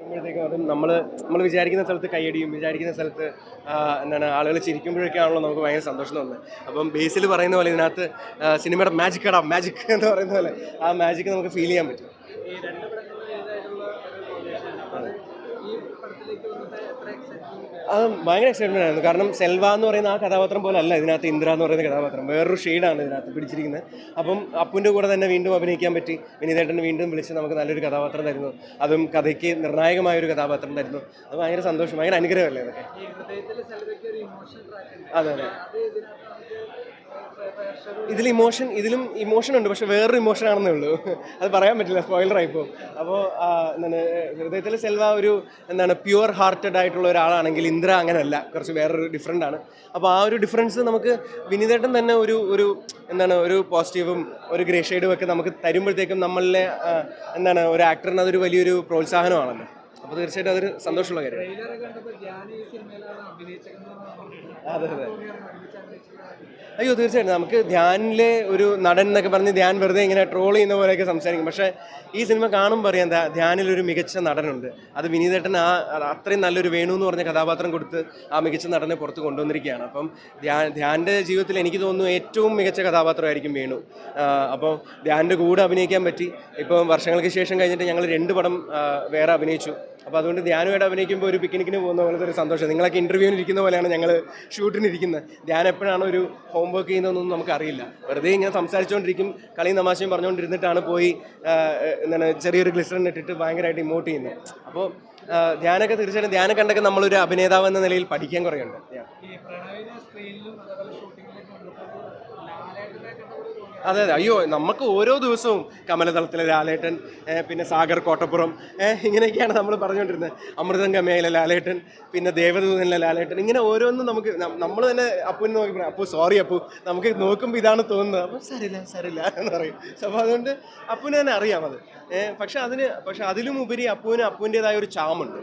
ുമ്പോഴത്തേക്കും അതും നമ്മൾ വിചാരിക്കുന്ന സ്ഥലത്ത് കൈയടിയും വിചാരിക്കുന്ന സ്ഥലത്ത് എന്താണ് ആളുകൾ ചിരിക്കുമ്പോഴൊക്കെയാണല്ലോ നമുക്ക് ഭയങ്കര സന്തോഷം തോന്നുന്നത്. അപ്പം ബേസിൽ പറയുന്ന പോലെ ഇതിനകത്ത് സിനിമയുടെ മാജിക് മാജിക് എന്ന് പറയുന്ന പോലെ ആ മാജിക് നമുക്ക് ഫീൽ ചെയ്യാൻ പറ്റും. അത് ഭയങ്കര എക്സൈറ്റ്മെന്റ് ആയിരുന്നു. കാരണം സെൽവ എന്ന് പറയുന്ന ആ കഥാപാത്രം പോലെ അല്ല ഇതിനകത്ത് ഇന്ദ്ര എന്ന് പറയുന്ന കഥാപാത്രം, വേറൊരു ഷെയ്ഡാണ് ഇതിനകത്ത് പിടിച്ചിരിക്കുന്നത്. അപ്പം അപ്പുവിൻ്റെ കൂടെ തന്നെ വീണ്ടും അഭിനയിക്കാൻ പറ്റി. വിനീതേട്ടന് വീണ്ടും വിളിച്ച് നമുക്ക് നല്ലൊരു കഥാപാത്രം തരുന്നു, അതും കഥയ്ക്ക് നിർണായകമായൊരു കഥാപാത്രം തരുന്നു. അത് ഭയങ്കര സന്തോഷം, ഭയങ്കര അനുഗ്രഹമല്ലേ അതൊക്കെ. അതെ അതെ, ഇതിലും ഇമോഷൻ ഉണ്ട്, പക്ഷെ വേറൊരു ഇമോഷൻ ആണെന്നേ ഉള്ളൂ. അത് പറയാൻ പറ്റില്ല, സ്പോയിലർ ആയിപ്പോൾ. അപ്പോൾ എന്താണ് ഹൃദയത്തിൽ സെൽവ ഒരു പ്യുവർ ഹാർട്ടഡ് ആയിട്ടുള്ള ഒരാളാണെങ്കിൽ ഇന്ദ്ര അങ്ങനെയല്ല, കുറച്ച് വേറൊരു ഡിഫറൻ്റ് ആണ്. അപ്പോൾ ആ ഒരു ഡിഫറൻസ് നമുക്ക് വിനീതേട്ടൻ തന്നെ ഒരു പോസിറ്റീവും ഒരു ഗ്രേ ഷെയ്ഡും ഒക്കെ നമുക്ക് തരുമ്പോഴത്തേക്കും നമ്മളിലെ ഒരു ആക്ടറിന് അതൊരു വലിയൊരു പ്രോത്സാഹനമാണല്ലോ. അപ്പോൾ തീർച്ചയായിട്ടും അതൊരു സന്തോഷമുള്ള കാര്യമാണ്. അതെ അതെ, അയ്യോ തീർച്ചയായിട്ടും. നമുക്ക് ധ്യാനിലെ ഒരു നടൻ എന്നൊക്കെ പറഞ്ഞ് ധ്യാൻ വെറുതെ ഇങ്ങനെ ട്രോൾ ചെയ്യുന്ന പോലെയൊക്കെ സംസാരിക്കും. പക്ഷേ ഈ സിനിമ കാണുമ്പോൾ അറിയാം ധ്യാനിലൊരു മികച്ച നടനുണ്ട്. അത് വിനീതേട്ടൻ അത്രയും നല്ലൊരു വേണു എന്ന് പറഞ്ഞ കഥാപാത്രം കൊടുത്ത് ആ മികച്ച നടനെ പുറത്ത് കൊണ്ടുവന്നിരിക്കുകയാണ്. അപ്പം ധ്യാൻ്റെ ജീവിതത്തിൽ എനിക്ക് തോന്നുന്നു ഏറ്റവും മികച്ച കഥാപാത്രമായിരിക്കും വേണു. അപ്പോൾ ധ്യാൻ്റെ കൂടെ അഭിനയിക്കാൻ പറ്റി. ഇപ്പോൾ വർഷങ്ങൾക്ക് ശേഷം കഴിഞ്ഞിട്ട് ഞങ്ങൾ 2 പടം വേറെ അഭിനയിച്ചു. അപ്പോൾ അതുകൊണ്ട് ധ്യാനുമായിട്ട് അഭിനയിക്കുമ്പോൾ ഒരു പിക്നിക്കിന് പോകുന്ന പോലത്തെ ഒരു സന്തോഷം. നിങ്ങളൊക്കെ ഇൻ്റർവ്യൂവിന് ഇരിക്കുന്ന പോലെയാണ് ഞങ്ങൾ ഷൂട്ടിനിരിക്കുന്നത്. ധ്യാൻ എപ്പോഴാണ് ഒരു ഹോംവർക്ക് ചെയ്യുന്നതെന്നൊന്നും നമുക്കറിയില്ല. വെറുതെ ഇങ്ങനെ സംസാരിച്ചുകൊണ്ടിരിക്കും, കളിയും തമാശയും പറഞ്ഞുകൊണ്ടിരുന്നിട്ടാണ് പോയി ചെറിയൊരു ഗ്ലിസറിൻ ഇട്ടിട്ട് ഭയങ്കരമായിട്ട് ഇമോട്ട് ചെയ്യുന്നത്. അപ്പോൾ ധ്യാനൊക്കെ തീർച്ചയായിട്ടും ധ്യാനം കണ്ടൊക്കെ നമ്മളൊരു അഭിനേതാവ് എന്ന നിലയിൽ പഠിക്കാൻ കുറേയുണ്ട്. അതെ അതെ, അയ്യോ നമുക്ക് ഓരോ ദിവസവും കമലതളത്തിലെ ലാലേട്ടൻ, പിന്നെ സാഗർ കോട്ടപ്പുറം, ഇങ്ങനെയൊക്കെയാണ് നമ്മൾ പറഞ്ഞുകൊണ്ടിരുന്നത്. അമൃതം ഗമയിലെ ലാലേട്ടൻ, പിന്നെ ദേവദൂതനിലെ ലാലേട്ടൻ, ഇങ്ങനെ ഓരോന്നും നമുക്ക് നമ്മൾ തന്നെ അപ്പുവിനെ നോക്കി പറയാം, അപ്പു സോറി അപ്പു, നമുക്ക് നോക്കുമ്പോൾ ഇതാണ് തോന്നുന്നത്. അപ്പോൾ സരില്ല എന്ന് പറയും. അപ്പോൾ അതുകൊണ്ട് അപ്പുവിനെ തന്നെ അറിയാം അത്. പക്ഷെ അതിലും ഉപരി അപ്പുവിൻ്റെതായ ഒരു ചാമുണ്ട്.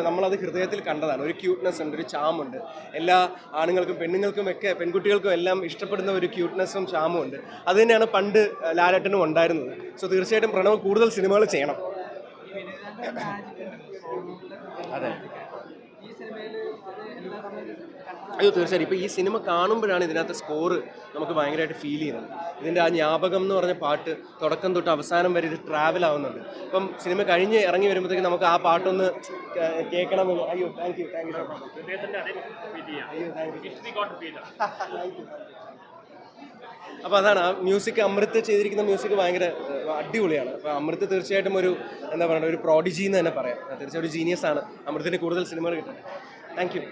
നമ്മളത് ഹൃദയത്തിൽ കണ്ടതാണ്. ഒരു ക്യൂട്ട്നെസ് ഉണ്ട്, ഒരു ചാമുണ്ട്. എല്ലാ ആണുങ്ങൾക്കും പെണ്ണുങ്ങൾക്കും ഒക്കെ, പെൺകുട്ടികൾക്കും എല്ലാം ഇഷ്ടപ്പെടുന്ന ഒരു ക്യൂട്ട്നെസ്സും ചാമും ഉണ്ട്. അത് തന്നെയാണ് പണ്ട് ലാലേട്ടനും ഉണ്ടായിരുന്നത്. സോ തീർച്ചയായിട്ടും പ്രണവ് കൂടുതൽ സിനിമകൾ ചെയ്യണം. അതെ, അയ്യോ തീർച്ചയായും. ഇപ്പോൾ ഈ സിനിമ കാണുമ്പോഴാണ് ഇതിനകത്ത് സ്കോറ് നമുക്ക് ഭയങ്കരമായിട്ട് ഫീൽ ചെയ്യുന്നത്. ഇതിൻ്റെ ആ ജ്ഞാപകം എന്ന് പറഞ്ഞ പാട്ട് തുടക്കം തൊട്ട് അവസാനം വരെ ഇത് ട്രാവൽ ആവുന്നുണ്ട്. ഇപ്പം സിനിമ കഴിഞ്ഞ് ഇറങ്ങി വരുമ്പോഴത്തേക്ക് നമുക്ക് ആ പാട്ടൊന്ന് കേൾക്കണമെന്ന്. അയ്യോ താങ്ക് യു സോ മച്ച്. അപ്പോൾ അതാണ് ആ മ്യൂസിക്, അമൃത് ചെയ്തിരിക്കുന്ന മ്യൂസിക് ഭയങ്കര അടിപൊളിയാണ്. അപ്പോൾ അമൃത് തീർച്ചയായിട്ടും ഒരു ഒരു പ്രോഡിജി എന്ന് തന്നെ പറയാം. തീർച്ചയായും ഒരു ജീനിയസ് ആണ്. അമൃതിന് കൂടുതൽ സിനിമകൾ കിട്ടുന്നത്. Thank you.